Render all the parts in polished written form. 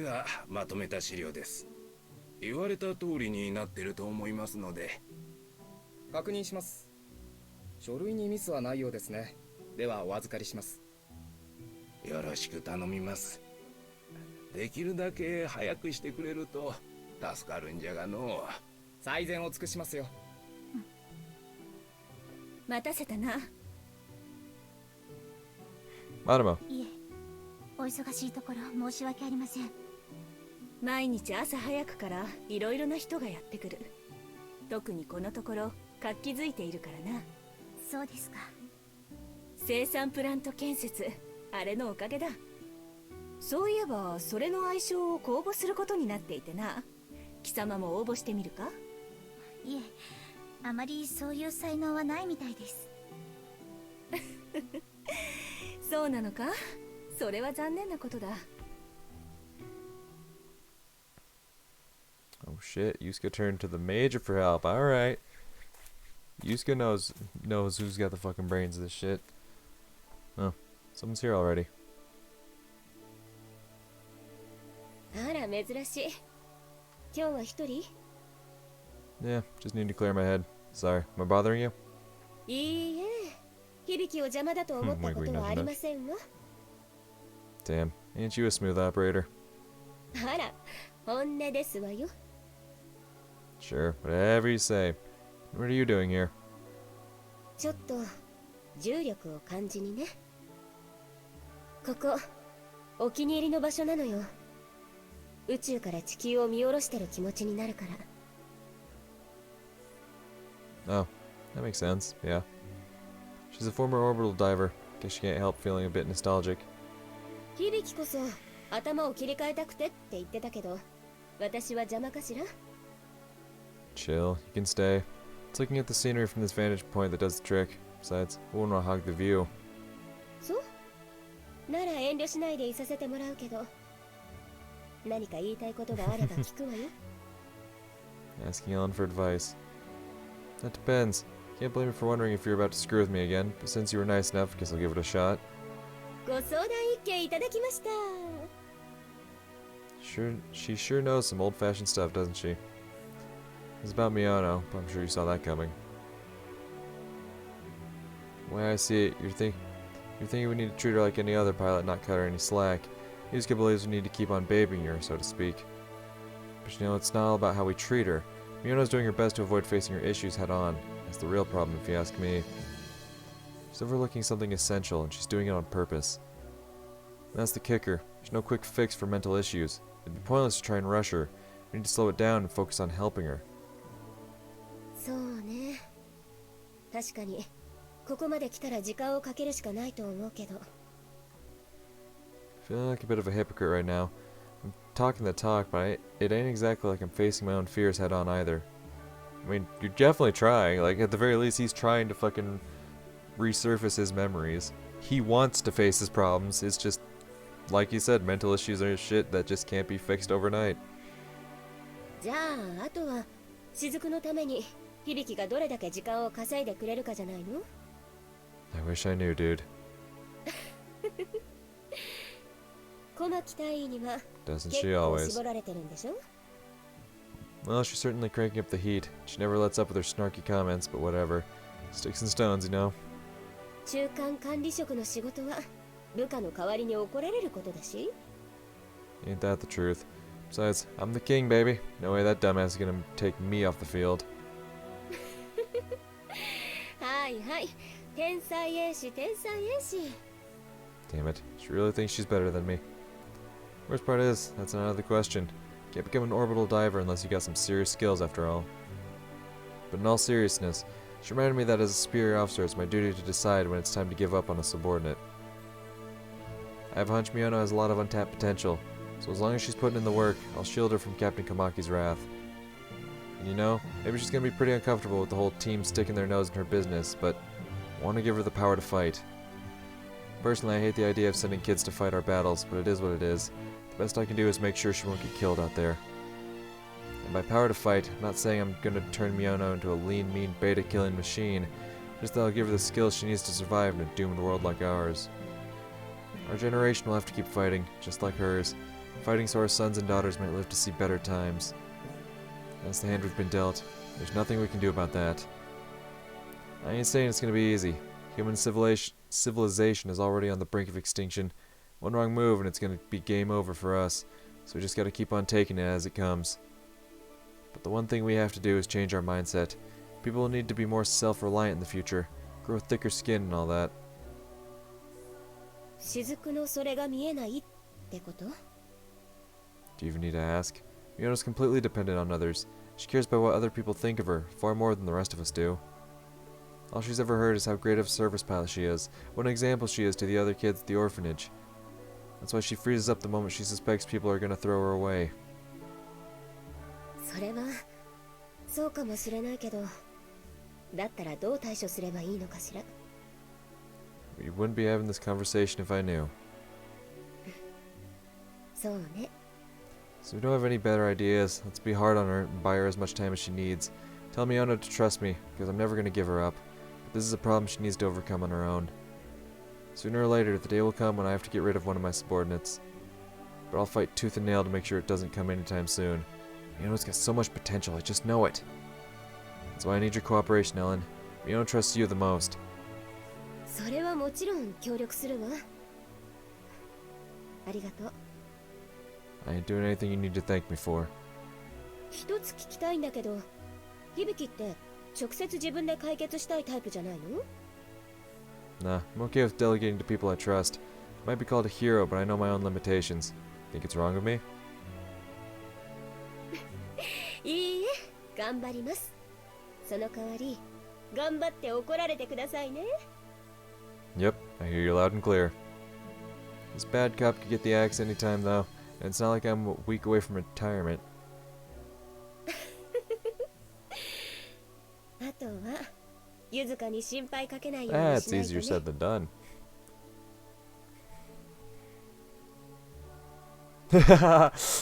がまとめた資料です。言われた通りになってると思いますので。確認します。書類にミスはないようですね。ではお預かりします。よろしく頼みます。できるだけ早くしてくれると助かるんじゃがの。最善を尽くしますよ。待たせたな。Marimo. いえ、お忙しいところ申し訳ありません。毎日朝早くからいろいろな人がやってくる。特にこのところ活気づいているからな。そうですか。生産プラント建設、あれのおかげだ。そういえばそれの愛称を公募することになっていてな。貴様も応募してみるか？いえ、あまりそういう才能はないみたいです。そうなのか？それは残念なことだ。Oh shit, Yusuke turned to the major for help. Alright. Yusuke knows who's got the fucking brains of this shit. Oh, someone's here already. あら、珍しい。今日は一人？ Yeah, just need to clear my head. Sorry, am I bothering you? いいえ、響きを邪魔だと思ったことはありませんわ。Damn, ain't you a smooth operator? あら、本音ですわよ。Sure, whatever you say. What are you doing here? ちょっと重力を感じにね。ここお気に入りの場所なのよ。宇宙から地球を見下ろしてる気持ちになるから。 Oh, that makes sense, yeah. She's a former orbital diver. Guess she can't help feeling a bit nostalgic. 響こそ頭を切り替えたくてって言ってたけど、私は邪魔かしら？ Chill, you can stay. It's looking at the scenery from this vantage point that does the trick. Besides, we won't want to hog the view. そうなら遠慮しないでいさせてもらうけど、何か言いたいことがあれば聞くわよ。Asking Ellen for advice. That depends. Can't blame me for wondering if you're about to screw with me again, but since you were nice enough, guess I'll give it a shot. ご相談一件いただきました。She sure knows some old-fashioned stuff, doesn't she? It's about Miano, but I'm sure you saw that coming. The way I see it, you're thinking we need to treat her like any other pilot, not cut her any slack. Yusuke believes we need to keep on babying her, so to speak. But you know, it's not all about how we treat her. Miano's doing her best to avoid facing her issues head-on. That's the real problem, if you ask me. She's overlooking something essential, and she's doing it on purpose. And that's the kicker. There's no quick fix for mental issues. It'd be pointless to try and rush her. We need to slow it down and focus on helping her. そうね。確かにここまで来たら時間をかけるしかないと思うけど。Feeling like a bit of a hypocrite right now. I'm talking the talk, but it ain't exactly like I'm facing my own fears head-on either. I mean, you're definitely trying. Like, at the very least, he's trying to fucking resurface his memories. He wants to face his problems. It's just, like you said, mental issues are shit that just can't be fixed overnight. じゃあ、あとは雫のために響がどれだけ時間を稼いでくれるかじゃないの？ I wish I knew, dude. 小牧大尉には Doesn't 結 she 構 always? 絞られてるんでしょ？ Well, she's certainly cranking up the heat. She never lets up with her snarky comments, but whatever. Sticks and stones, you know. 中間管理職の仕事は部下の代わりに怒られることだし。 Ain't that the truth? Besides, I'm the king, baby. No way that dumbass is gonna take me off the field. はいはい。天才英士、天才英士。 Damn it. She really thinks she's better than me. Worst part is, that's not out of the question. Can't become an orbital diver unless you got some serious skills after all. But in all seriousness, she reminded me that as a superior officer, it's my duty to decide when it's time to give up on a subordinate. I have a hunch Miano has a lot of untapped potential, so as long as she's putting in the work, I'll shield her from Captain Kamaki's wrath. And you know, maybe she's gonna be pretty uncomfortable with the whole team sticking their nose in her business, but I want to give her the power to fight. Personally, I hate the idea of sending kids to fight our battles, but it is what it is. The best I can do is make sure she won't get killed out there. And by power to fight, I'm not saying I'm gonna turn Miano into a lean, mean, beta-killing machine, just that I'll give her the skills she needs to survive in a doomed world like ours. Our generation will have to keep fighting, just like hers, fighting so our sons and daughters might live to see better times. That's the hand we've been dealt. There's nothing we can do about that. I ain't saying it's gonna be easy. Human civilization is already on the brink of extinction. One wrong move and it's gonna be game over for us. So we just gotta keep on taking it as it comes. But the one thing we have to do is change our mindset. People will need to be more self-reliant in the future. Grow thicker skin and all that. 雫のそれが見えないってこと? Do you even need to ask? Miano's completely dependent on others. She cares about what other people think of her, far more than the rest of us do. All she's ever heard is how great of a service pilot she is, what an example she is to the other kids at the orphanage. That's why she freezes up the moment she suspects people are gonna throw her away. それはそうかもしれないけど、だったらどう対処すればいいのかしら? We wouldn't be having this conversation if I knew. そうね。 So we don't have any better ideas. Let's be hard on her and buy her as much time as she needs. Tell Miano to trust me, because I'm never going to give her up. But this is a problem she needs to overcome on her own. Sooner or later, the day will come when I have to get rid of one of my subordinates. But I'll fight tooth and nail to make sure it doesn't come anytime soon. Miano's got so much potential, I just know it. That's why I need your cooperation, Ellen. Miano trusts you the most. それはもちろん協力するわ。ありがとう。 I ain't doing anything you need to thank me for. 一つ聞きたいんだけど、響って直接自分で解決したいタイプじゃないの? Nah, I'm okay with delegating to people I trust. Might be called a hero, but I know my own limitations. Think it's wrong of me? いいえ、頑張ります。その代わり、頑張って怒られてくださいね。 Yep, I hear you loud and clear. This bad cop could get the axe anytime, though, and it's not like I'm a week away from retirement. あとは、ゆずかに心配かけないよう Ah, に it's しないと easier ね。 said than done.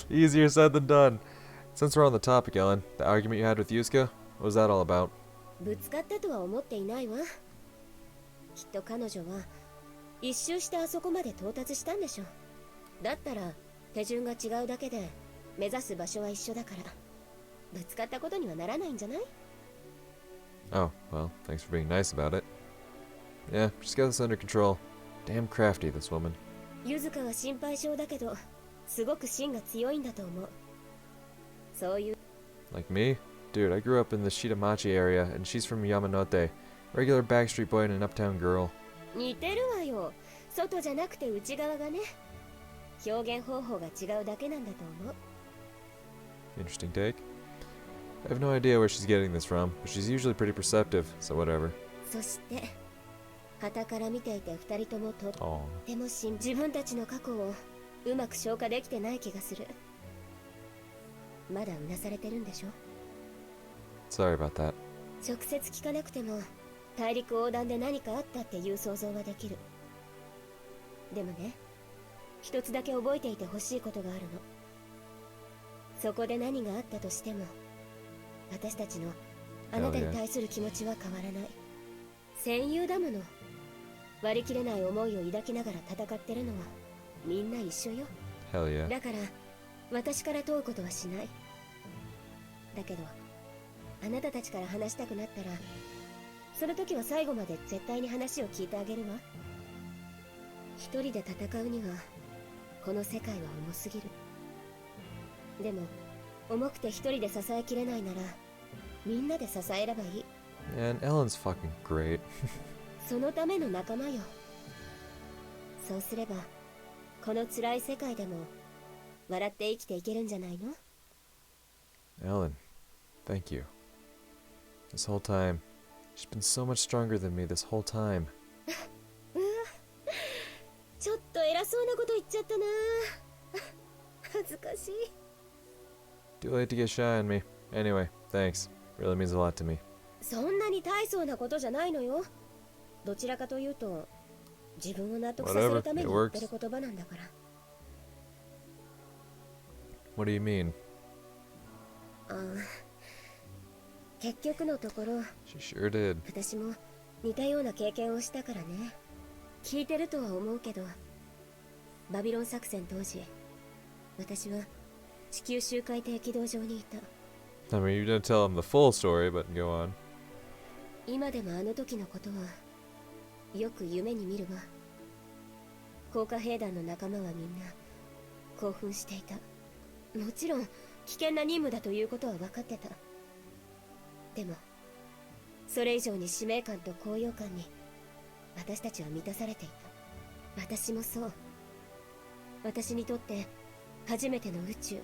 Easier said than done. Since we're on the topic, Ellen, the argument you had with Yusuke, what was that all about? ぶつかったとは思っていないわ。きっと彼女は一周してあそこまで到達したんでしょ。だったら手順が違うだけで目指す場所は一緒だから、ぶつかったことにはならないんじゃない? Oh, well, thanks for being nice about it. Yeah, she's got this under control. Damn crafty, this woman. ゆずかは心配性だけど、すごく芯が強いんだと思う。そういう Like me? Dude, I grew up in the Shitamachi area, and she's from Yamanote. Regular backstreet boy and an uptown girl. 似てるわよ。外じゃなくて内側がね。表現方法が違うだけなんだと思う。 Interesting take. I have no idea where she's getting this from, but she's usually pretty perceptive, so whatever. そして傍から見ていて二人ともとっ Aw. ても自分たちの過去をうまく消化できてない気がする。まだうなされてるんでしょ? Sorry about that. 直接聞かなくても大陸横断で何かあったっていう想像はできる。でもね、一つだけ覚えていてほしいことがあるの。そこで何があったとしても、私たちのあなたに対する気持ちは変わらない。戦友だもの。割り切れない思いを抱きながら戦ってるのはみんな一緒よ。 Hell yeah. だから私から問うことはしない。だけどあなたたちから話したくなったら、その時は最後まで絶対に話を聞いてあげるわ。一人で戦うにはこの世界は重すぎる。でも重くて一人で支えきれないならみんなで支えればいい。 And Ellen's fucking great. そのための仲間よ。そうすればこの辛い世界でも笑って生きていけるんじゃないの? Ellen, thank you. This whole time, she's been so much stronger than me this whole time. うわ、ちょっと偉そうなこと言っちゃったな。恥ずかしい。 Too late to get shy on me. Anyway, thanks. Really means a lot to me. そんなに大層なことじゃないのよ。どちらかというと自分を納得させるために言ってる言葉なんだから。 What do you mean? ああ、結局のところ She sure did. 私も似たような経験をしたからね。聞いてるとは思うけど、バビロン作戦当時私は地球周回艇軌道上にいた。 I mean, you didn't tell him the full story, but go on. 今でもあの時のことはよく夢に見るわ。降下兵団の仲間はみんな興奮していた。もちろん危険な任務だということは分かってた。でもそれ以上に使命感と高揚感に私たちは満たされていた。私もそう。私にとって初めての宇宙。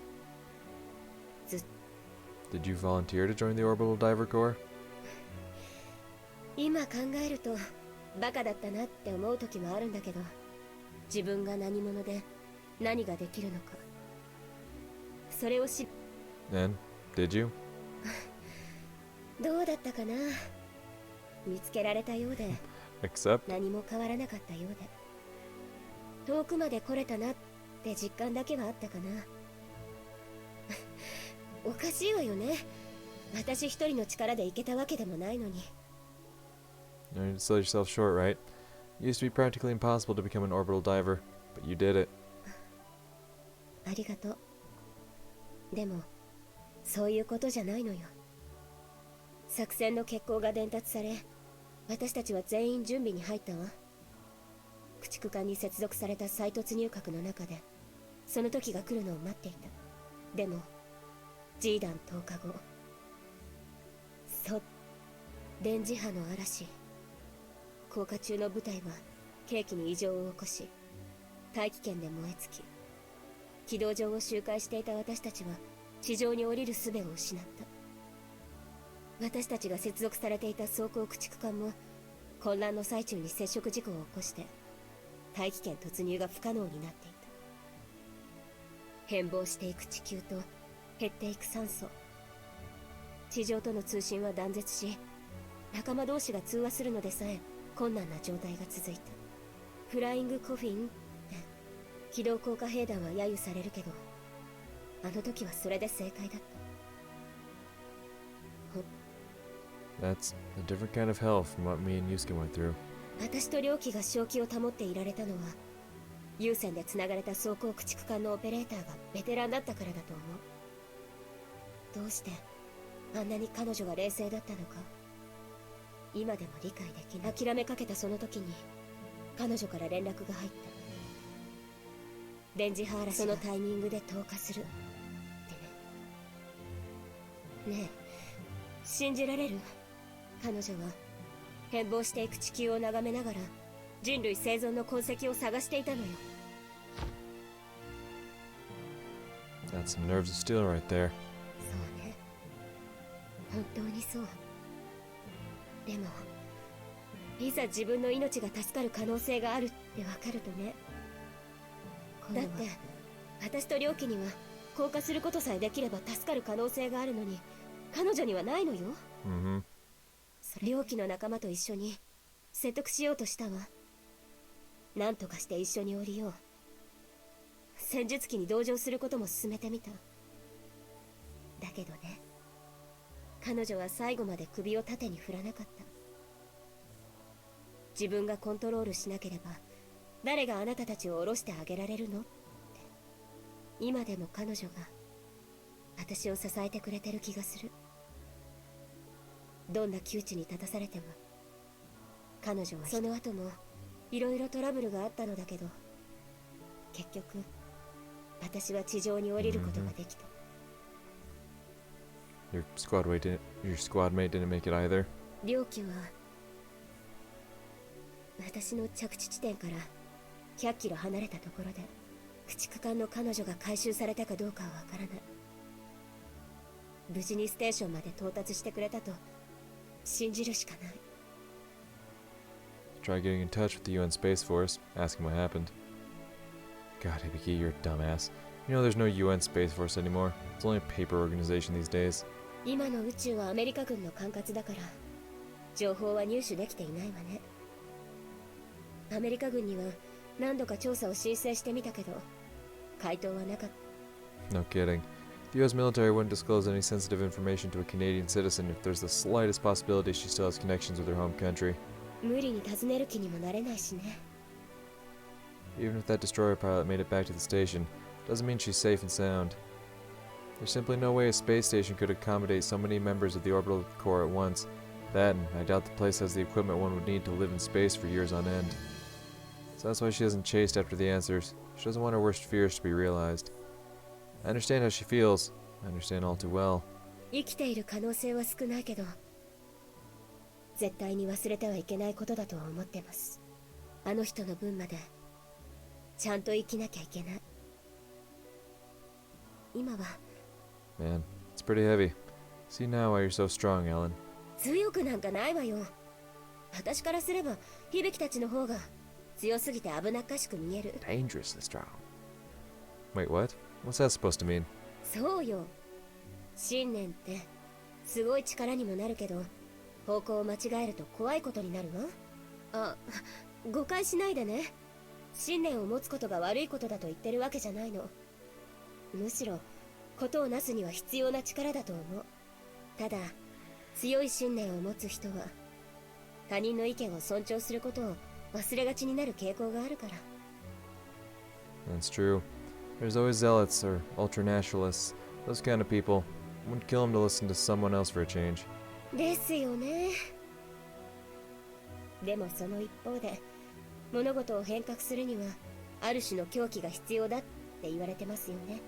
Did you volunteer to join the Orbital Diver Corps? 今考えるとバカだったなって思う時もあるんだけど、自分が何者で何ができるのか、それをAnd did you? どうだったかな。見つけられたようで Except? 何も変わらなかったようで、遠くまで来れたなって実感だけはあったかな。おかしいわよね。私一人の力で行けたわけでもないのに。You need to sell yourself short, right? It used to be practically impossible to become an orbital diver, but you did it. ありがとう。でもそういうことじゃないのよ。作戦の決行が伝達され、私たちは全員準備に入ったわ。駆逐艦に接続された再突入核の中でその時が来るのを待っていた。でも G 弾投下後、電磁波の嵐。降下中の部隊は計器に異常を起こし、大気圏で燃え尽き、軌道上を周回していた私たちは地上に降りる術を失った。私たちが接続されていた装甲駆逐艦も混乱の最中に接触事故を起こして大気圏突入が不可能になっていた。変貌していく地球と減っていく酸素。地上との通信は断絶し、仲間同士が通話するのでさえ困難な状態が続いた。フライングコフィンって機動降下兵団は揶揄されるけど、あの時はそれで正解だった。That's a different kind of hell from what me and Yusuke went through. 私と良機が正気を保っていられたのは、有線で繋がれた装甲駆逐艦のオペレーターがベテランだったからだと思う。どうしてあんなに彼女が冷静だったのか、今でも理解できない。諦めかけたその時に彼女から連絡が入った。電磁波嵐がそのタイミングで投下するってね。ねえ、信じられる？彼女は変貌していく地球を眺めながら人類生存の痕跡を探していたのよ。 That's some nerves of steel right there. そうね、本当にそう。でもいざ自分の命が助かる可能性があるって分かるとね。だって私と良機には降下することさえできれば助かる可能性があるのに、彼女にはないのよ。Mm-hmm. 良機の仲間と一緒に説得しようとしたわ。何とかして一緒に降りよう。戦術機に同乗することも進めてみた。だけどね、彼女は最後まで首を縦に振らなかった。自分がコントロールしなければ誰があなたたちを降ろしてあげられるのって。今でも彼女が私を支えてくれてる気がする。どんな窮地に立たされても彼女はその後もいろいろトラブルがあったのだけど、結局私は地上に降りることができた。Your squad mate didn't make it either. 良機は私の着地地点から100キロ離れたところで駆逐艦の彼女が回収されたかどうかはわからない。無事にステーションまで到達してくれたと信じるしかない。 Try getting in touch with the UN Space Force, asking what happened. God, Hibiki, you're a dumbass. You know there's no UN Space Force anymore. It's only a paper organization these days. 今の宇宙はアメリカ軍の管轄だから情報は入手できていないわね。アメリカ軍には何度か調査を申請してみたけど回答はなかった。 No kidding. The US military wouldn't disclose any sensitive information to a Canadian citizen if there's the slightest possibility she still has connections with her home country. 無理に尋ねる気にもなれないしね。 Even if that destroyer pilot made it back to the station, doesn't mean she's safe and sound. There's simply no way a space station could accommodate so many members of the orbital core at once. That, and I doubt the place has the equipment one would need to live in space for years on end. So that's why she hasn't chased after the answers. She doesn't want her worst fears to be realized. I understand how she feels. I understand all too well. 生きている可能性は少ないけど、絶対に忘れてはいけないことだとは思ってます。あの人の分までちゃんと生きなきゃいけない。今は Man, it's pretty heavy. See now why you're so strong, Ellen. 強くなんかないわよ。私からすれば響たちの方が強すぎて危なっかしく見える。 Dangerously strong. Wait, what? What's that supposed to mean? そうよ。信念ってすごい力にもなるけど、方向を間違えると怖いことになるわ。あ、誤解しないでね。信念を持つことが悪いことだと言ってるわけじゃないの。むしろことをなすには必要な力だと思う。ただ強い信念を持つ人は他人の意見を尊重することを忘れがちになる傾向があるから。 That's true. There's always zealots or ultranationalists. Those kind of people. Wouldn't kill them to listen to someone else for a change. ですよね。でもその一方で物事を変革するにはある種の狂気が必要だって言われてますよね。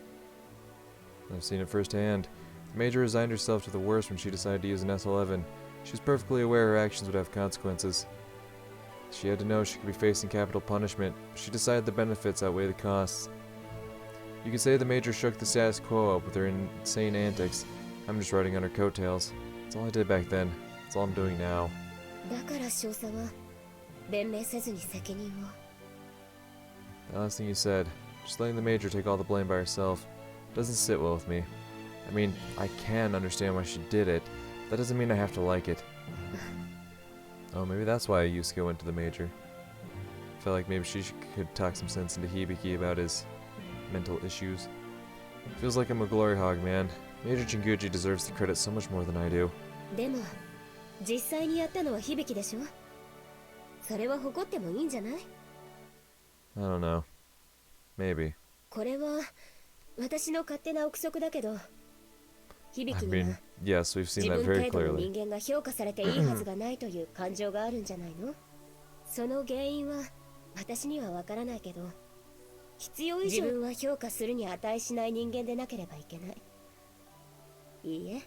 I've seen it firsthand. The Major resigned herself to the worst when she decided to use an S-11. She was perfectly aware her actions would have consequences. She had to know she could be facing capital punishment, but she decided the benefits outweigh the costs. You could say the Major shook the status quo up with her insane antics. I'm just riding on her coattails. That's all I did back then. That's all I'm doing now. だから少佐は弁明せずに責任を。 The last thing you said, just letting the Major take all the blame by herself, doesn't sit well with me. I mean, I can understand why she did it. That doesn't mean I have to like it. Oh, maybe that's why Yusuke went to the Major. Felt like maybe she could talk some sense into Hibiki about his mental issues. Feels like I'm a glory hog, man. Major Jinguji deserves the credit so much more than I do. でも実際にやったのは響でしょ。それは誇ってもいいんじゃない？ I don't know. Maybe. これは私の勝手な憶測だけど、響 I に mean, は yes, we've 自 seen that 分 very 程度の clearly. 人間が評価されていいはずがないという感情があるんじゃないの？その原因は私にはわからないけど、必要以上自分は評価するに値しない人間でなければいけない。いいえ、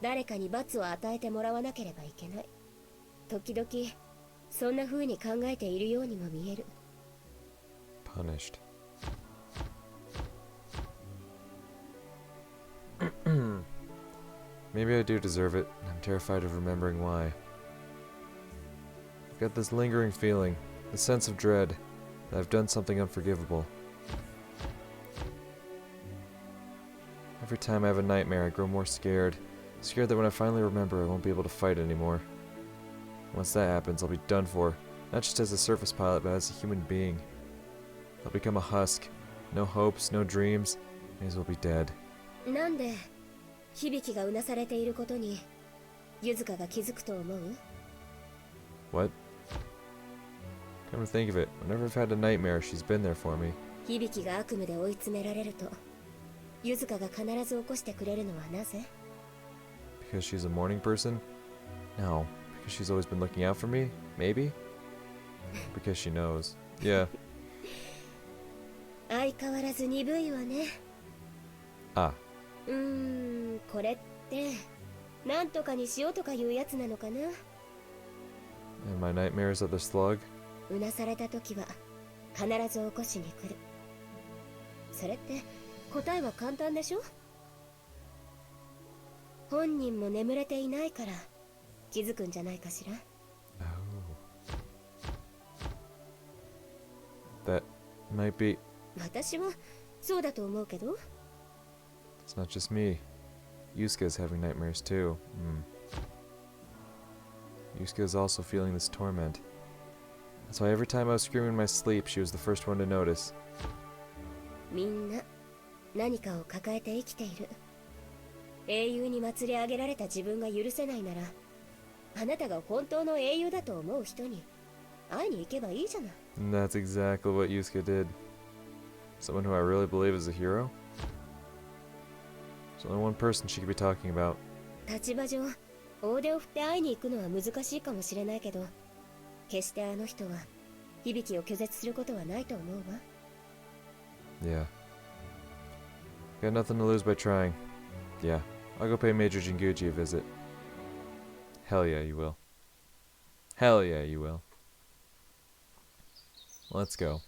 誰かに罰を与えてもらわなければいけない。時々そんな風に考えているようにも見える。 Punished. Maybe I do deserve it, and I'm terrified of remembering why. I've got this lingering feeling, the sense of dread, that I've done something unforgivable. Every time I have a nightmare, I grow more scared. Scared that when I finally remember, I won't be able to fight anymore. Once that happens, I'll be done for, not just as a surface pilot, but as a human being. I'll become a husk. No hopes, no dreams, may as well be dead. なんで響がうなされていることにゆずかが気づくと思う？ What? Come to think of it, whenever I've had a nightmare, she's been there for me. 響が悪夢で追い詰められるとゆずかが必ず起こしてくれるのはなぜ？ Because she's a morning person? No. Because she's always been looking out for me? Maybe? Because she knows. Yeah. 相変わらず鈍いわね。 Ah. これってなんとかにしようとかいうやつなのかな？ And my nightmares of the slug? うなされた時は必ず起こしに来る。それって答えは簡単でしょ？本人も眠れていないから気づくんじゃないかしら。 Oh. That might be... 私はそうだと思うけど。 It's not just me. Yusuke's having nightmares too. Yusuke's also feeling this torment. That's why every time I was screaming in my sleep, she was the first one to notice. みんな何かを抱えて生きている。英雄に祭り上げられた自分が許せないなら、あなたが本当の英雄だと思う人に会いに行けばいいじゃない。 And that's exactly what Yusuke did. Someone who I really believe is a hero? There's only one person she could be talking about. 立場上、大手を振って会いに行くのは難しいかもしれないけど、決してあの人は響を拒絶することはないと思うわ。Yeah. Got nothing to lose by trying. Yeah, I'll go pay Major Jinguji a visit. Hell yeah, you will. Hell yeah, you will. Let's go.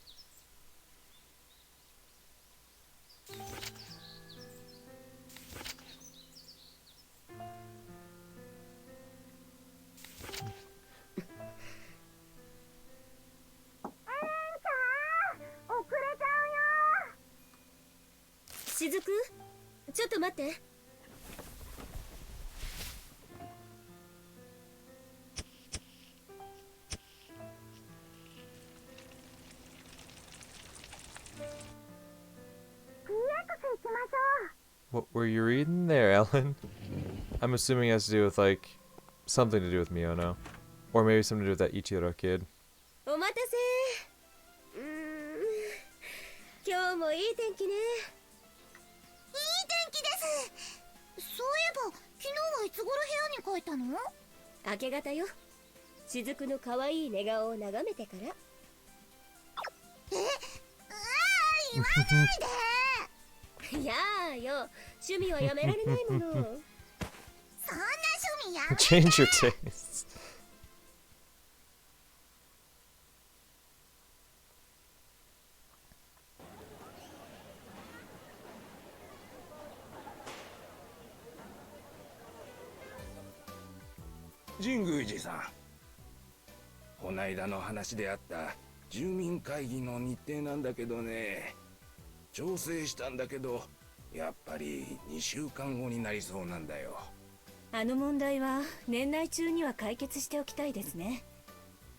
Shizuku? ちょっと待って。What were you reading there, Ellen? I'm assuming it has to do with, like, something to do with Miano. Or maybe something to do with that Ichiro kid. お待たせ。今日もいい天気ね。いい天気です。そういえば昨日はいつ頃部屋に帰ったの？明け方よ。雫の可愛い寝顔を眺めてから。言わないで。いやーよ、趣味はやめられないもの。そんな趣味やめて。 Change your tastes. Jinguji さん、こないだの話であった住民会議の日程なんだけどね、調整したんだけどやっぱり2週間後になりそうなんだよ。あの問題は年内中には解決しておきたいですね。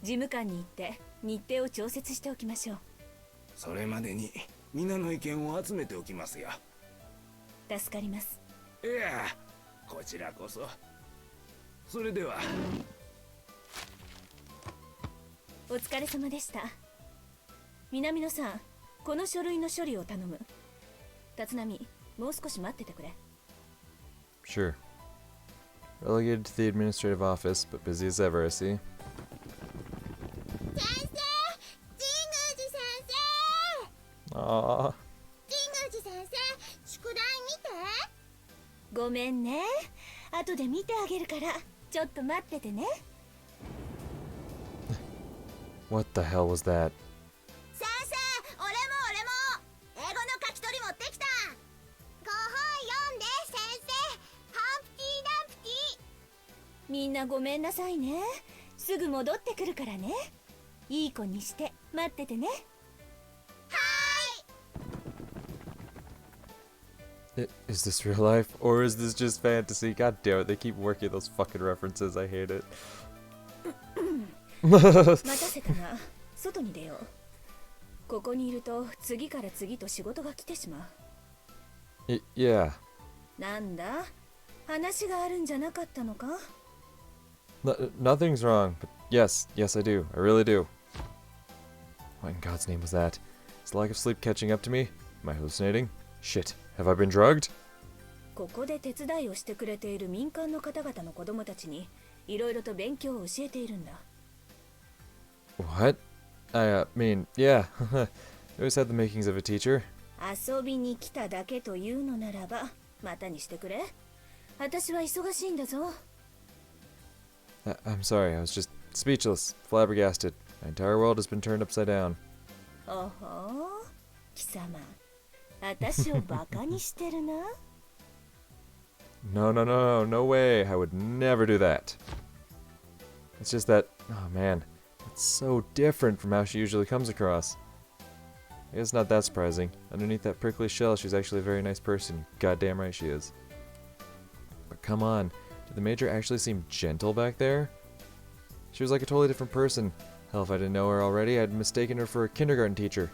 事務官に行って日程を調節しておきましょう。それまでに皆の意見を集めておきますよ。助かります。いや、こちらこそ。それでは。お疲れ様でした。南野さん、この書類の処理を頼む。立浪、もう少し待っててくれ。Sure. Relegated to the administrative office, but busy as ever, I see. 先生、神宮寺先生。 Aww. 神宮寺先生、宿題見て。ごめんね。後で見てあげるから、ちょっと待っててね。What the hell was that? 先生、俺も英語の書き取り持ってきた。ご本読んで先生。ハンプティ・ダンプティ。みんなごめんなさいね。すぐ戻ってくるからね。いい子にして待っててね。Is this real life? Or is this just fantasy? God damn it, they keep working those fucking references. I hate it. 待たせたな。外に出よう。ここにいると次から次と仕事が来てしまう。Yeah. なんだ？話があるんじゃなかったのか？ Nothing's wrong, but yes, I do. I really do. What in God's name was that? Is the lack of sleep catching up to me? Am I hallucinating? Shit, have I been drugged? ここで手伝いをしてくれている民間の方々の子供たちにいろいろと勉強を教えているんだ。What? I mean, yeah. I always had the makings of a teacher. 遊びに来ただけというのならば、またにしてくれ。私は忙しいんだぞ。I'm sorry, I was just speechless, flabbergasted. My entire world has been turned upside down. おほー、貴様。私をバカにしてるな。No way. I would never do that. It's just that, oh man, it's so different from how she usually comes across. I guess not that surprising. Underneath that prickly shell, she's actually a very nice person. Goddamn right she is. But come on, did the Major actually seem gentle back there? She was like a totally different person. Hell, if I didn't know her already, I'd mistaken her for a kindergarten teacher.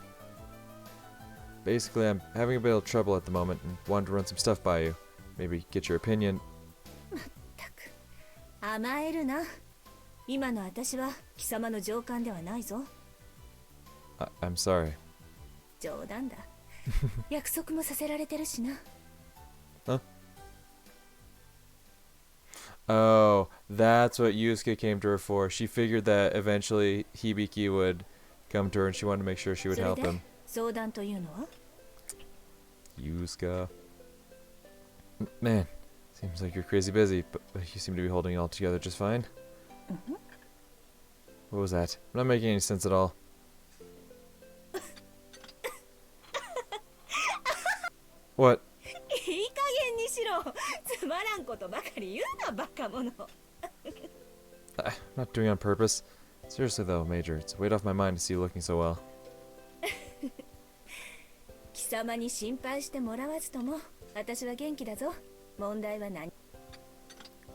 Basically, I'm having a bit of trouble at the moment and wanted to run some stuff by you. Maybe get your opinion. まったく、甘えるな。今の私は貴様の上官ではないぞ。I'm sorry. 冗談だ。約束もさせられてるしな。Huh? Oh, that's what Yusuke came to her for. She figured that eventually Hibiki would come to her and she wanted to make sure she would それ help で him. 相談というのは？ Yusuke. Man, seems like you're crazy busy, but you seem to be holding it all together just fine. What was that? I'm not making any sense at all. What? いい加減にしろ。つまらんことばかり言うな、バカ者。I'm not doing it on purpose. Seriously though, Major, it's a weight off my mind to see you looking so well. 貴様に心配してもらわずとも、私は元気だぞ。問題は何？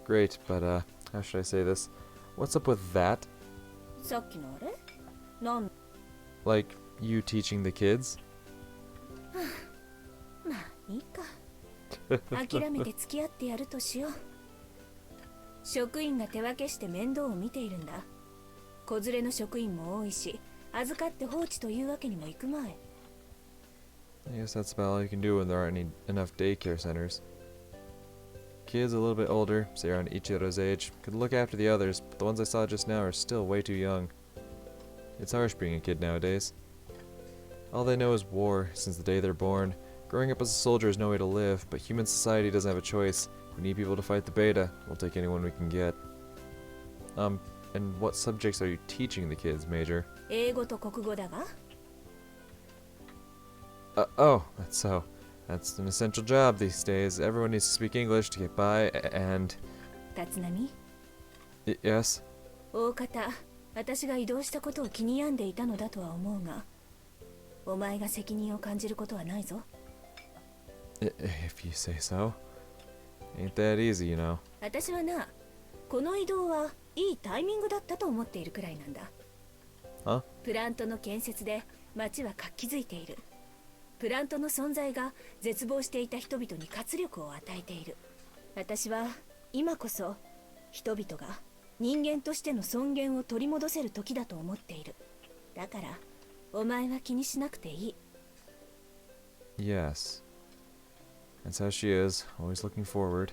Great, but how should I say this? What's up with that? さっきのあれ？なん？ Like, you teaching the kids? まあいいか。諦めて付き合ってやるとしよう。職員が手分けして面倒を見ているんだ。子連れの職員も多いし、預かって放置というわけにもいくまい。I guess that's about all you can do when there aren't enough daycare centers. Kids a little bit older, say around Ichiro's age, could look after the others, but the ones I saw just now are still way too young. It's harsh being a kid nowadays. All they know is war since the day they're born. Growing up as a soldier is no way to live, but human society doesn't have a choice. We need people to fight the beta. We'll take anyone we can get. And what subjects are you teaching the kids, Major? 英語と国語だが。Oh, that's so. That's an essential job these days. Everyone needs to speak English to get by, and... 立浪、 Yes? 大方、私が移動したことを気に病んでいたのだとは思うが、お前が責任を感じることはないぞ。If you say so. Ain't that easy, you know. 私はな、この移動はいいタイミングだったと思っているくらいなんだ。Huh? プラントの建設で町は活気づいている。プラントの存在が絶望していた人々に活力を与えている。私は今こそ人々が人間としての尊厳を取り戻せる時だと思っている。だからお前は気にしなくていい。 Yes. That's how she is, always looking forward.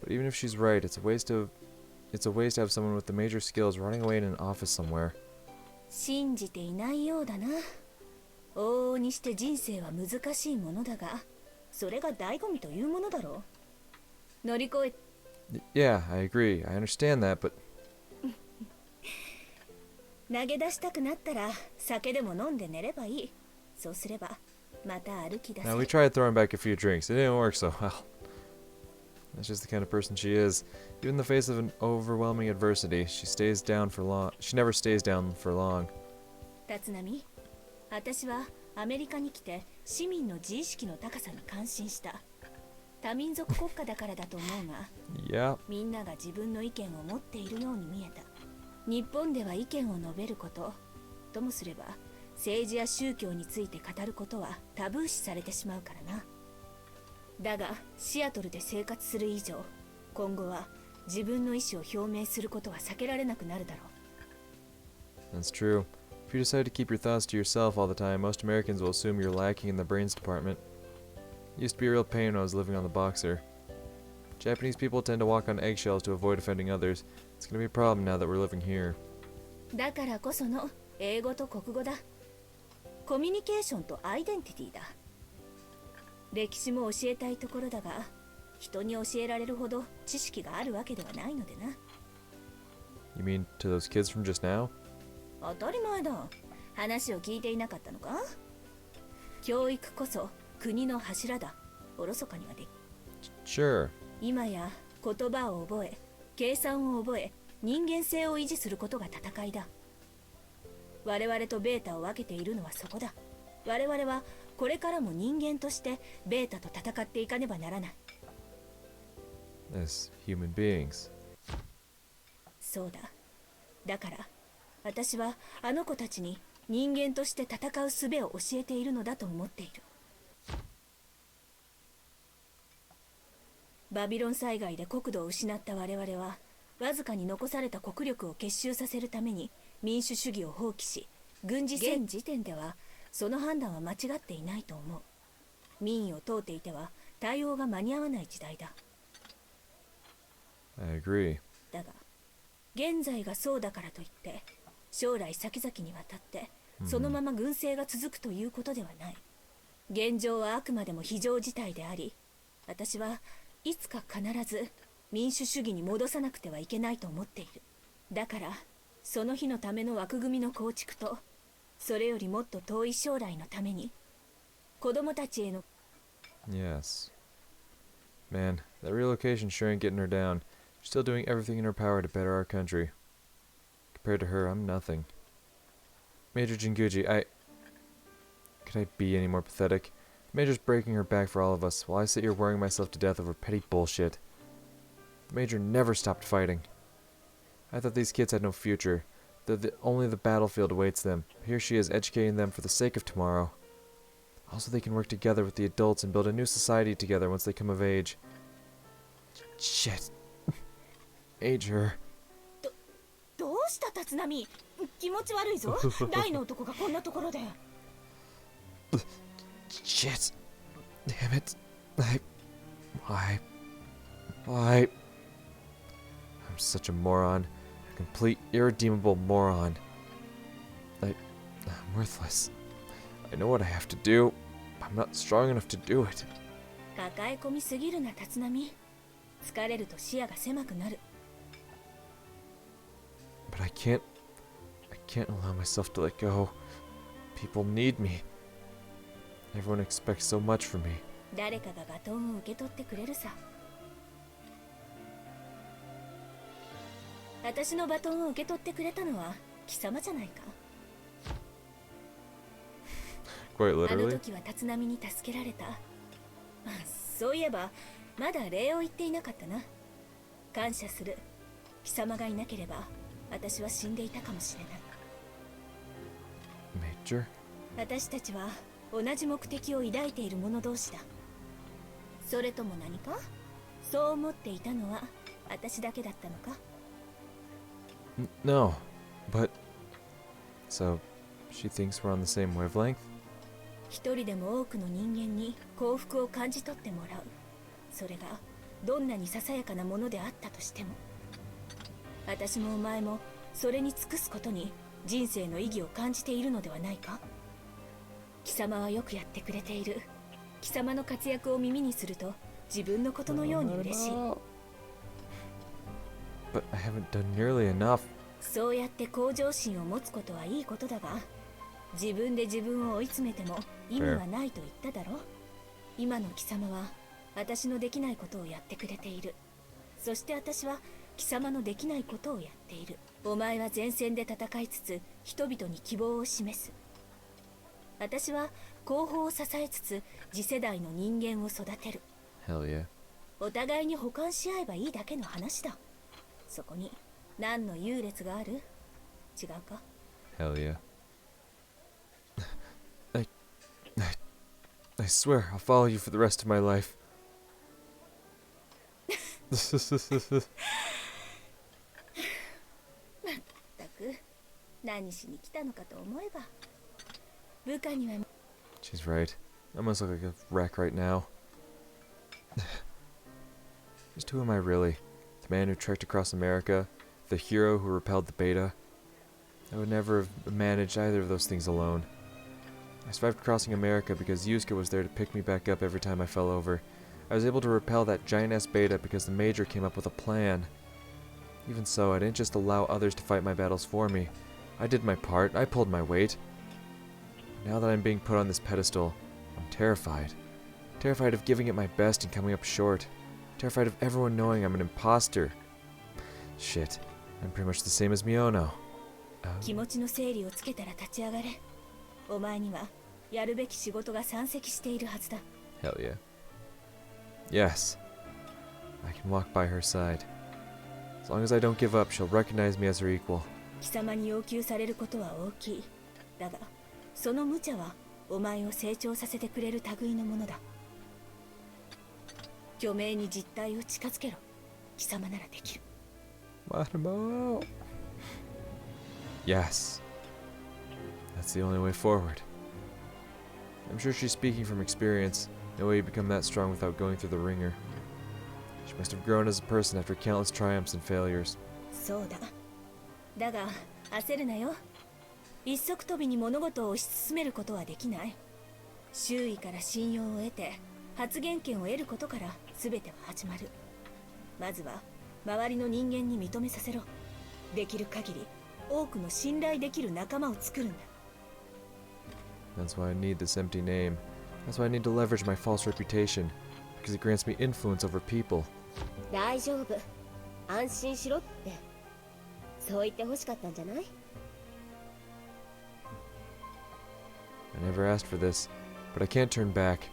But even if she's right, it's a waste to have someone with the major skills running away in an office somewhere. 信じていないようだな。往々にして人生は難しいものだが、それが醍醐味というものだろう。乗り越え Yeah, I agree. I understand that, but 投げ出したくなったら酒でも飲んで寝ればいい。そうすればまた歩き出せ now る。 we tried throwing back a few drinks. It didn't work so well. That's just the kind of person she is. Even in the face of an overwhelming adversity, she never stays down for long. 立浪、私はアメリカに来て市民の自意識の高さに感心した。多民族国家だからだと思うが、 Yeah. みんなが自分の意見を持っているように見えた。日本では意見を述べること、ともすれば政治や宗教について語ることはタブー視されてしまうからな。だがシアトルで生活する以上、今後は自分の意思を表明することは避けられなくなるだろう。 That's true. If you decide to keep your thoughts to yourself all the time, most Americans will assume you're lacking in the brains department. It used to be a real pain when I was living on the Boxer. Japanese people tend to walk on eggshells to avoid offending others. It's gonna be a problem now that we're living here. だからこその英語と国語だ。コミュニケーションとアイデンティティだ。歴史も教えたいところだが、人に教えられるほど知識があるわけではないのでな。 You mean to those kids from just now? 当たり前だ。話を聞いていなかったのか？教育こそ国の柱だ。おろそかにはでき。Sure. 今や言葉を覚え、計算を覚え、人間性を維持することが戦いだ。我々とベータを分けているのはそこだ。我々はこれからも人間としてベータと戦っていかねばならない。 As human beings. そうだ。だから私はあの子たちに人間として戦う術を教えているのだと思っている。バビロン災害で国土を失った我々は、わずかに残された国力を結集させるために民主主義を放棄し、軍事戦時点ではその判断は間違っていないと思う。民意を問うていては対応が間に合わない時代だ。 I agree. だが現在がそうだからといって将来先々にわたってそのまま軍政が続くということではない。現状はあくまでも非常事態であり、私はいつか必ず民主主義に戻さなくてはいけないと思っている。だからその日のための枠組みの構築と、それよりもっと遠い将来のために子供たちへの Yes. Man, that relocation sure ain't getting her down. She's still doing everything in her power to better our country. Compared to her, I'm nothing. Major Jinguji, could I be any more pathetic? The Major's breaking her back for all of us, while I sit here worrying myself to death over petty bullshit. The Major never stopped fighting. I thought these kids had no future, that only the battlefield awaits them. Here she is, educating them for the sake of tomorrow. Also, they can work together with the adults and build a new society together once they come of age. Shit. Major. どうした立浪、気持ち悪いぞ。大の男がこんなところで。 Shit. Damn it. Why? I'm such a moron. A complete, irredeemable moron. I'm worthless. I know what I have to do. I'm not strong enough to do it. 抱え込みすぎるな立浪。疲れると視野が狭くなる。 But I can't allow myself to let go. People need me. Everyone expects so much from me. 誰かがバトンを受け取ってくれるさ。私のバトンを受け取ってくれたのは貴様じゃないか。 Quite あの literally. 時は立浪に助けられた。そういえばまだ礼を言っていなかったな。感謝する。貴様がいなければ私は死んでいたかもしれない。 Major? 私たちは同じ目的を抱いている者同士だ。それとも何かそう思っていたのは私だけだったのか。 No. But... So, she thinks we're on the same wavelength? 一人でも多くの人間に幸福を感じ取ってもらう。それがどんなにささやかなものであったとしても、私もお前もそれに尽くすことに人生の意義を感じているのではないか。貴様はよくやってくれている。貴様の活躍を耳にすると自分のことのように嬉しい。 But I haven't done nearly enough. そうやって向上心を持つことはいいことだが、自分で自分を追い詰めても意味はないと言っただろ。今の貴様は私のできないことをやってくれている。そして私は貴様のできないことをやっている。お前は前線で戦いつつ人々に希望を示す。私は後方を支えつつ次世代の人間を育てる。 Hell yeah. お互いに補完し合えばいいだけの話だ。そこに何の優劣がある？違うか？ Hell yeah. I swear I'll follow you for the rest of my life. まったく何しに来たのかと思えば、部下には She's right. I must look like a wreck right now. Just who am I really? The man who trekked across America? The hero who repelled the beta? I would never have managed either of those things alone. I survived crossing America because Yusuke was there to pick me back up every time I fell over. I was able to repel that giant-ass beta because the Major came up with a plan. Even so, I didn't just allow others to fight my battles for me. I did my part. I pulled my weight. Now that I'm being put on this pedestal, I'm terrified. Terrified of giving it my best and coming up short. Terrified of everyone knowing I'm an imposter. Shit, I'm pretty much the same as Miano. 気持ちの整理をつけたら立ち上がれ。お前にはやるべき仕事が山積しているはずだ。 Hell yeah. Yes. I can walk by her side. As long as I don't give up, she'll recognize me as her equal. 貴様に要求されることは大きい。だが、その無茶はお前を成長させてくれる類のものだ。虚名に実態を近づけろ。貴様ならできる。 Marimo! Yes. That's the only way forward. I'm sure she's speaking from experience. No way you become that strong without going through the ringer. She must have grown as a person after countless triumphs and failures. そうだ。だが焦るなよ。一足飛びに物事を推し進めることはできない。周囲から信用を得て発言権を得ることから全ては始まる。まずは周りの人間に認めさせろ。できる限り多くの信頼できる仲間を作るんだ。That's why I need this empty name. That's why I need to leverage my false reputation, because it grants me influence over people. 大丈夫。安心しろって。そう言って欲しかったんじゃない？ I never asked for this, but I can't turn back.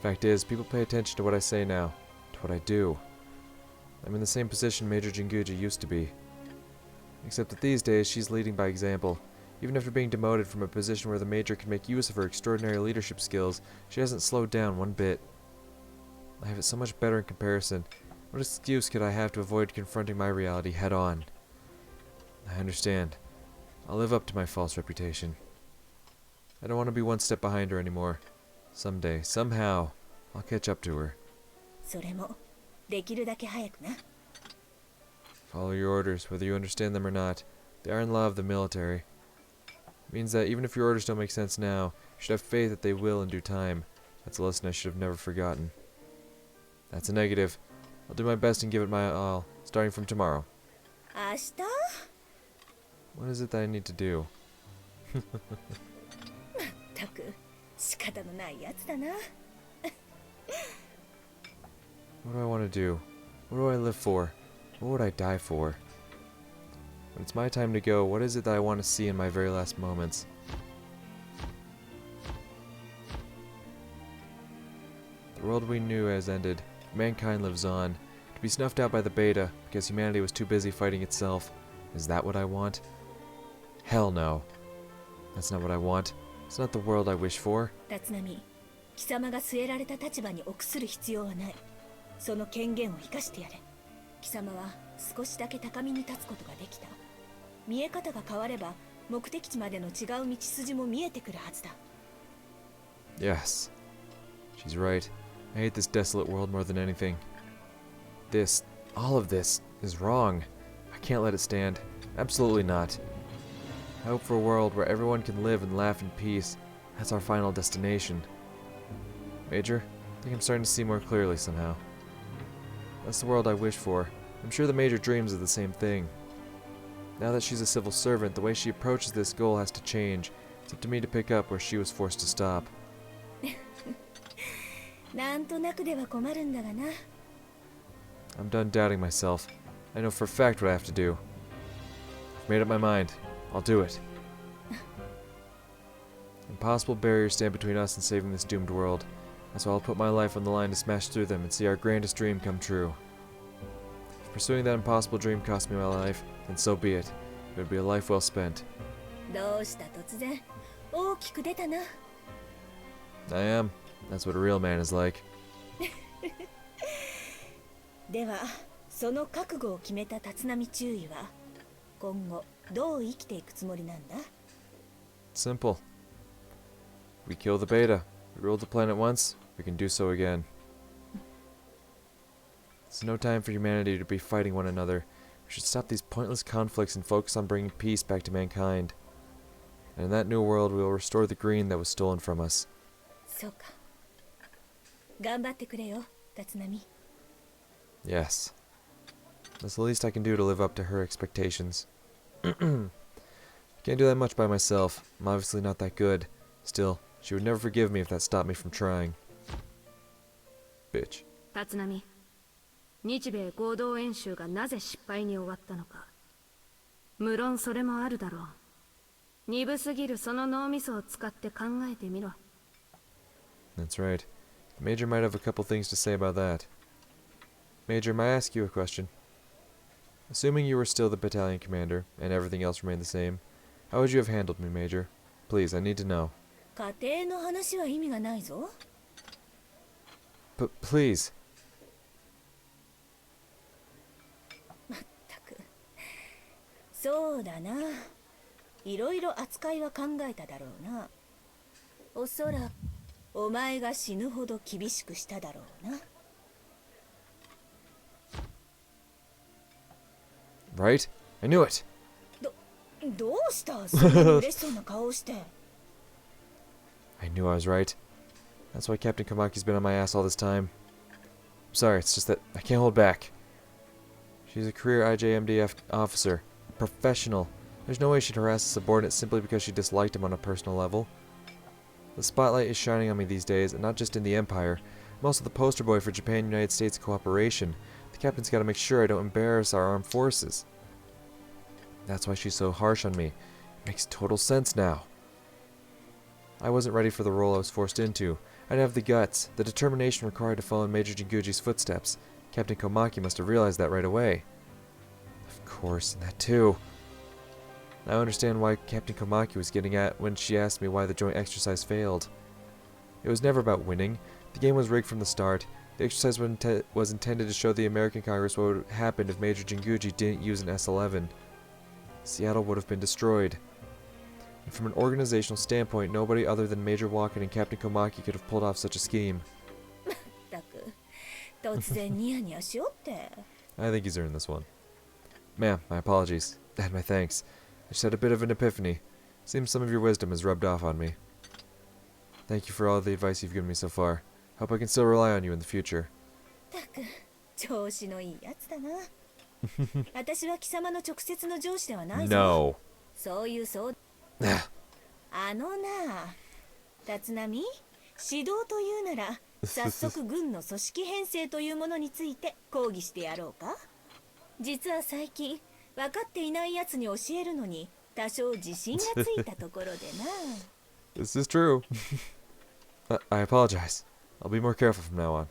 Fact is, people pay attention to what I say now, to what I do. I'm in the same position Major Jinguji used to be. Except that these days, she's leading by example. Even after being demoted from a position where the Major can make use of her extraordinary leadership skills, she hasn't slowed down one bit. I have it so much better in comparison. What excuse could I have to avoid confronting my reality head on? I understand. I'll live up to my false reputation. I don't want to be one step behind her anymore. Someday, somehow, I'll catch up to her. それもできるだけ早くな。Follow your orders, whether you understand them or not. The iron law of the military. It means that even if your orders don't make sense now, you should have faith that they will in due time. That's a lesson I should have never forgotten. That's a negative. I'll do my best and give it my all, starting from tomorrow. 明日？ What is it that I need to do? たく仕方のないやつだな。What do I want to do? What do I live for? What would I die for? When it's my time to go, what is it that I want to see in my very last moments? The world we knew has ended. Mankind lives on. To be snuffed out by the beta because humanity was too busy fighting itself. Is that what I want? Hell no. That's not what I want. It's not the world I wish for. 立浪、貴様が据えられた立場に臆する必要はない。その権限を生かしてやれ。貴様は少しだけ高みに立つことができた。見え方が変われば目的地までの違う道筋も見えてくるはずだ。Yes. She's right. I hate this desolate world more than anything. This, all of this, is wrong. I can't let it stand. Absolutely not. I hope for a world where everyone can live and laugh in peace. That's our final destination. Major, I think I'm starting to see more clearly somehow. That's the world I wish for. I'm sure the Major dreams of the same thing. Now that she's a civil servant, the way she approaches this goal has to change. It's up to me to pick up where she was forced to stop. なんとなくでは困るんだがな。I'm done doubting myself. I know for a fact what I have to do. I've made up my mind. I'll do it. Impossible barriers stand between us and saving this doomed world. That's why I'll put my life on the line to smash through them and see our grandest dream come true. If pursuing that impossible dream cost me my life, then so be it. It would be a life well spent. どうした突然。大きく出たな。I am. That's what a real man is like. では、その覚悟を決めた立浪中尉は、今後どう生きていくつもりなんだ？ Simple. We kill the beta. We ruled the planet once. We can do so again. It's no time for humanity to be fighting one another. We should stop these pointless conflicts and focus on bringing peace back to mankind. And in that new world, we will restore the green that was stolen from us. そうか。頑張ってくれよ、立浪。Yes. That's the least I can do to live up to her expectations. Can't do that much by myself. I'm obviously not that good. Still, she would never forgive me if that stopped me from trying. Bitch. 立浪、日米合同演習がなぜ失敗に終わったのか。無論それもあるだろう。鈍すぎるその脳みそを使って考えてみろ。That's right. The Major might have a couple things to say about that. Major, may I ask you a question? Assuming you were still the battalion commander, and everything else remained the same, how would you have handled me, Major? Please, I need to know. 家庭の話は意味がないぞ。Please. まったく。そうだな。いろいろ扱いは考えただろうな。おそらくお前が死ぬほど厳しくしただろうな。Right? I knew it. どうしたそんなに嬉しそうな顔をして。I knew I was right. That's why Captain Komaki's been on my ass all this time. I'm sorry, it's just that I can't hold back. She's a career IJMDF officer, a professional. There's no way she'd harass a subordinate simply because she disliked him on a personal level. The spotlight is shining on me these days, and not just in the Empire. I'm also the poster boy for Japan-United States cooperation. The captain's got to make sure I don't embarrass our armed forces. That's why she's so harsh on me. It makes total sense now. I wasn't ready for the role I was forced into. I didn't have the guts, the determination required to follow in Major Jinguji's footsteps. Captain Komaki must have realized that right away. Of course, and that too. Now I understand why Captain Komaki was getting at when she asked me why the joint exercise failed. It was never about winning. The game was rigged from the start. The exercise was intended to show the American Congress what would happen if Major Jinguji didn't use an S-11. Seattle would have been destroyed. And from an organizational standpoint, nobody other than Major Walken and Captain Komaki could have pulled off such a scheme. I think he's earned this one. Ma'am, my apologies, and my thanks. I just had a bit of an epiphany. Seems some of your wisdom has rubbed off on me. Thank you for all the advice you've given me so far. Hope I can still rely on you in the future. 調子のいいやつだな。私は貴様の直接の上司ではないぞ。No. そういうそう。あのな、立浪、指導というなら、早速軍の組織編成というものについて講義してやろうか。実は最近、分かっていないやつに教えるのに、多少自信がついたところでな。This is true. I apologize. I'll be more careful from now on.